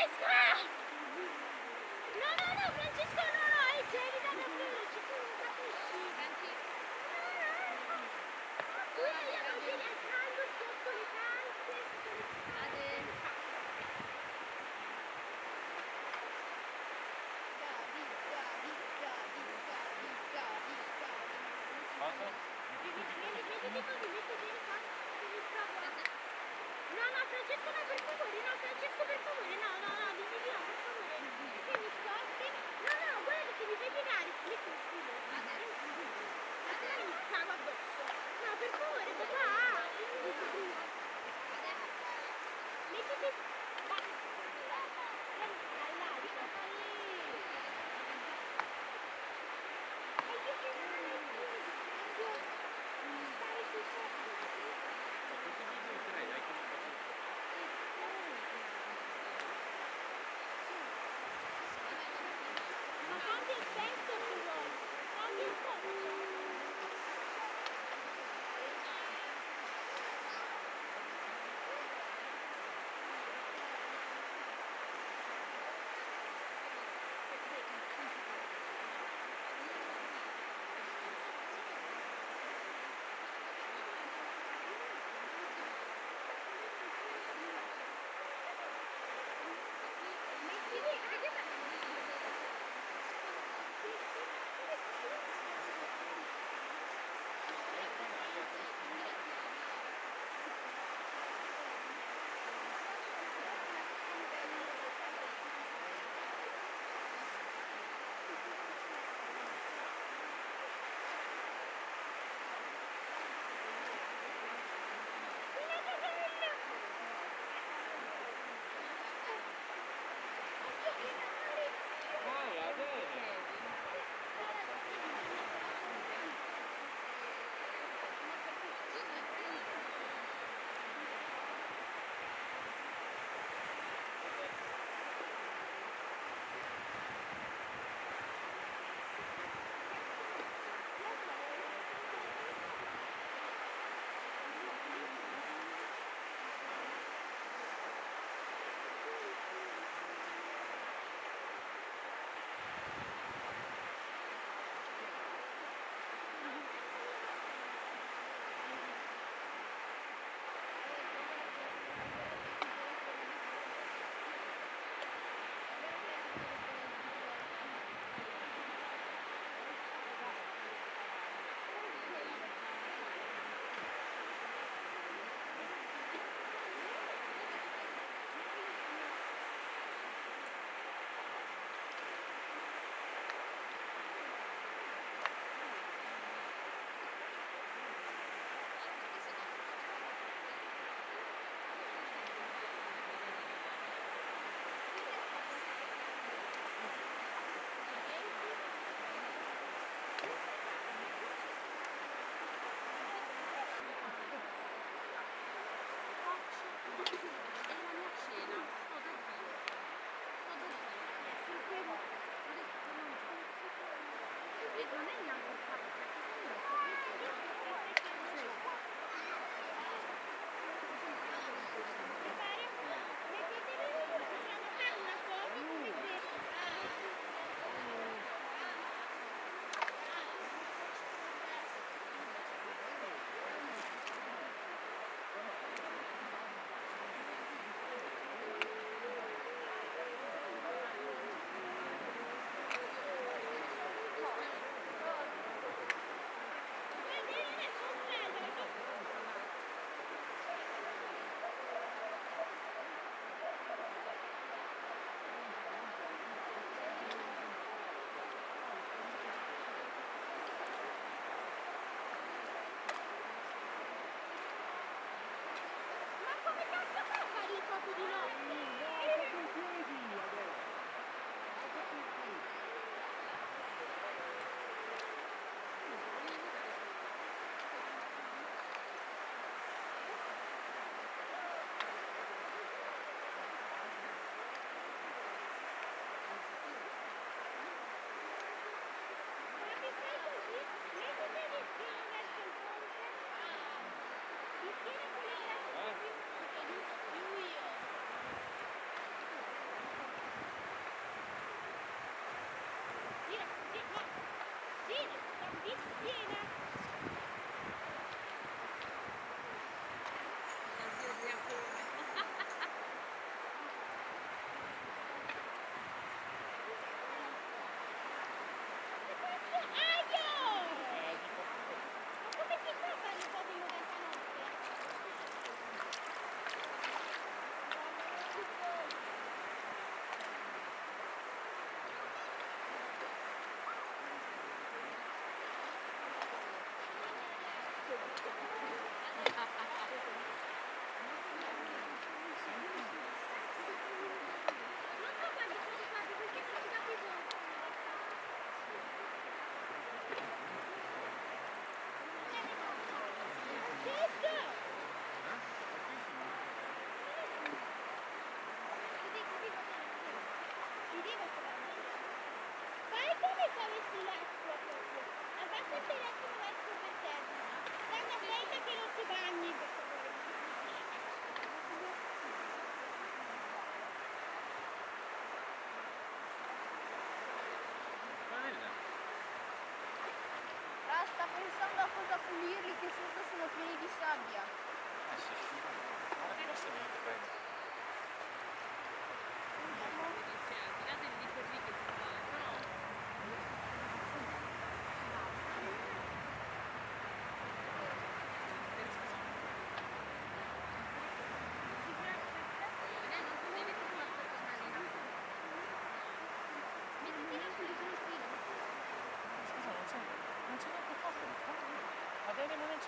Francesca! No, no, no, Francesco, no, no, è gelida davvero, ci tu non capisci. Io voglio il caldo sotto le calze, sotto le No, no, Francesco, no, per favore, no, Francesco, per favore, no, no, no, dimmi di no, per favore. Che mi sposti? No, no, no, guarda che mi fai piegare. Metti il culo. Adesso mi cago addosso. No, per favore, papà. Mettiti.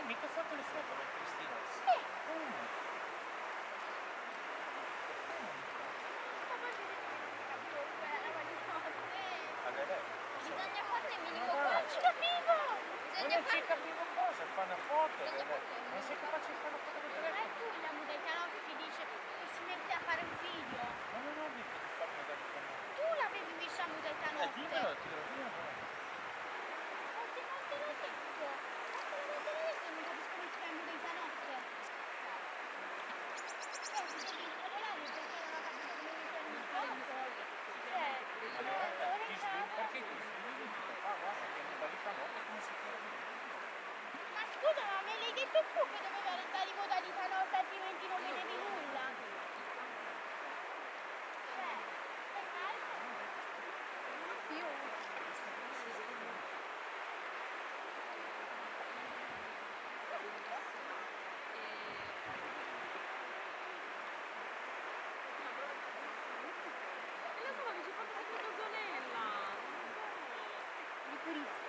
mica fatto le foto con Cristina. Sì. Bisogna farne minimo Ma non ci capivo! Ma non ci capivo cosa, fa una foto, non sei capace di fare una foto con il Ma è telefono? tu la modalità no che dice che si mette a fare un video. Ma non ho detto di fare una foto. Tu l'avevi messo a modalità notte. Dimmelo, ti lo dico. Non te l'ho detto. Non te l'ho detto, non capisco come si fa in modalità notte. Cioè, si devi incollare perché non ho capito come mettere in foto. Cioè, Perché ti svegli? Guarda che modalità notte come si fa? ma scusa, ma me l'hai detto tu che dovevo andare in modalità notte altrimenti non vedevi nulla? Cioè, sei calmo? Io. Di pulizia.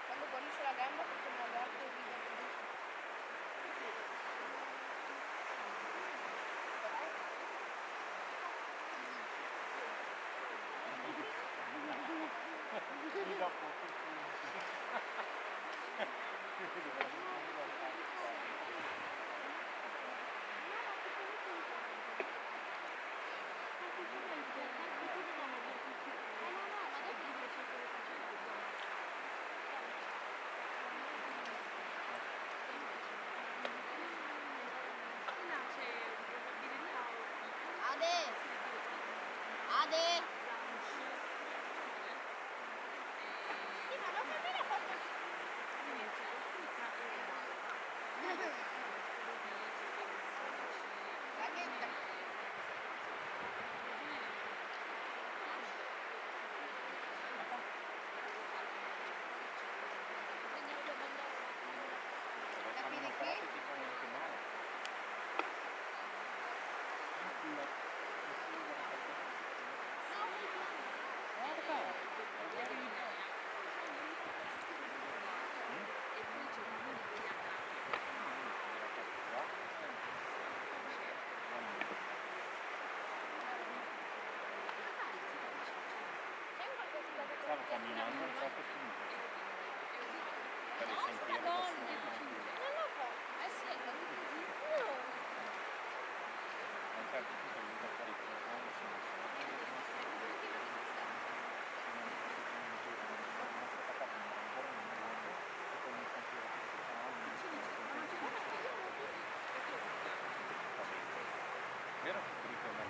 Quando guarisce la gamba perché me la guardo e rido. Ade! Ade! Sì, ma non per me l'ha fatto. Raghetta. Capire che? Stavo camminando un po' finito per il sentiero da Non su. lo so. Eh sì, è così. No. A un certo punto ho dovuto fare il telefono. Vero che ti ricordo?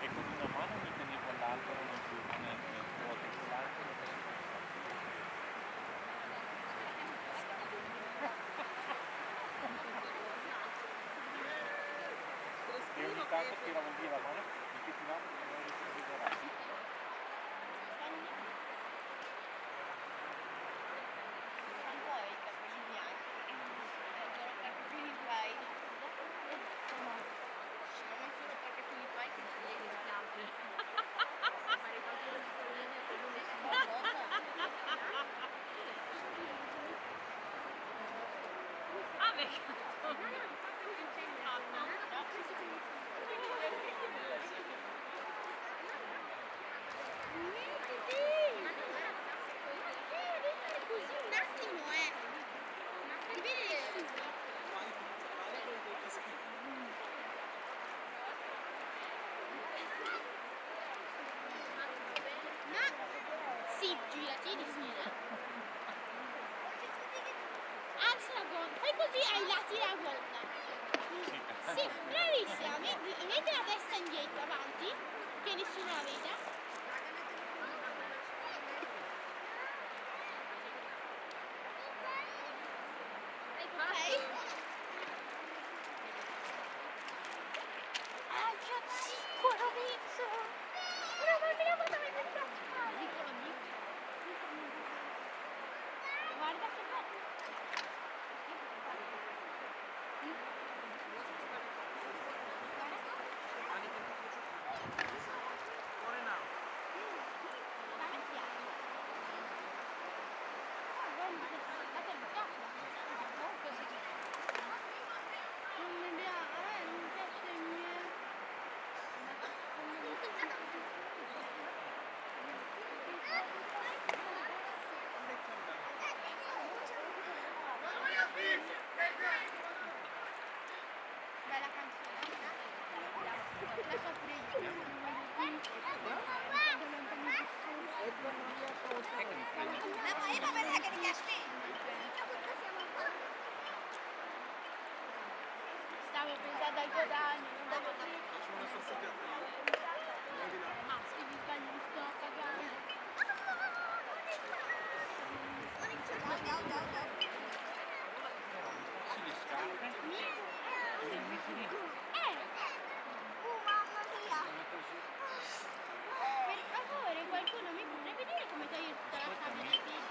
E con una mano mi tenevo l'albero nel vuoto con l'altro. E ogni tanto tiravo via la mano, mi tiravo e non riuscivo a liberare. Così un attimo, ti vede nessuno. Ma sì, girati di fila. Alza la gonna, fai così ai lati la gonna. Sì, bravissima, metti la testa indietro, avanti, che nessuno la veda. Ok. Ah, già piccolo Vizzo! Bravo, me la vado a vedere in braccio! Piccolo Vizzo! Guarda che bello! Bella canzone. La so pure io. Ma perché che ti piace? Stavo pensando al guadagno, non devo dire. Ma se mi sbaglio mi sto cagando. Sì, le scarpe. E le metti lì. Mamma mia! Così. Per favore, qualcuno mi potrebbe dire come togliere tutta la sabbia dai piedi?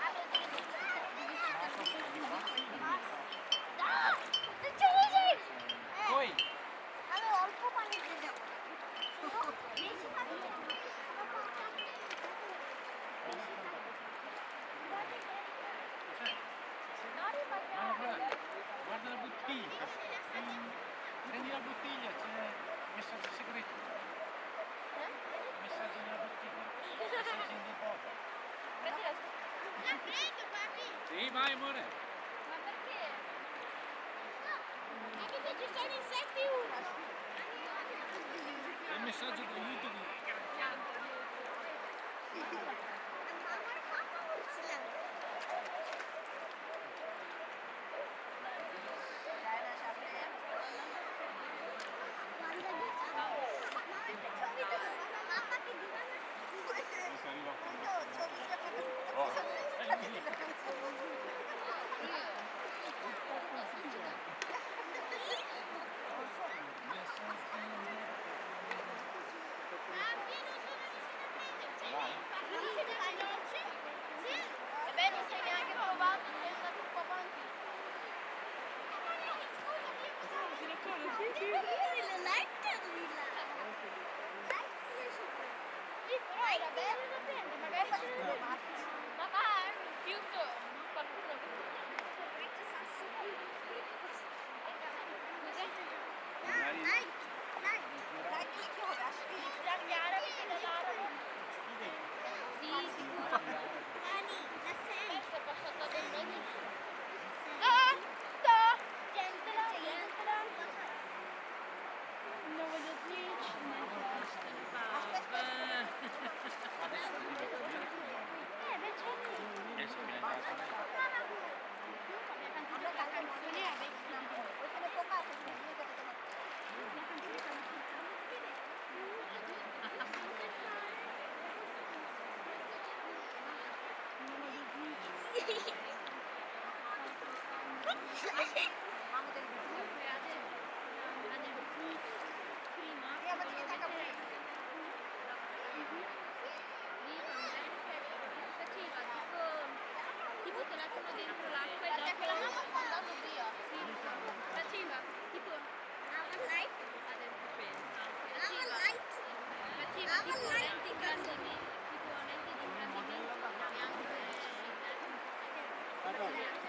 Poi, Allora, un po' quando vedo. cos'è? Guarda la bottiglia. Prendi la bottiglia, c'è il messaggio segreto. Messaggio nella bottiglia. Messaggio in deposito. La prendo, papi! Sì, vai amore. Ma perché? Anche se ci sono insetti uno. È il messaggio d'aiuto di... Si arriva a oh, stai lì. Beh, non sei neanche provato, sei andato un po' avanti. Sì, però era bello da prendere, magari facendo ma va, è un rifiuto, qualcuno la chiara viene dall'arabo. Sì, sicuro. Adesso è passata del mezzo. Tientela, tientela. Non voglio dirci, Adesso arriva a vedere come beh, c'è lì. è diventato La canzone è vecchia. Tipo te la sono dentro l'acqua e dopo la mamma sta andando via. Sì, faceva tipo adesso pensa. Faceva tipo lenti di ingrandimento e anche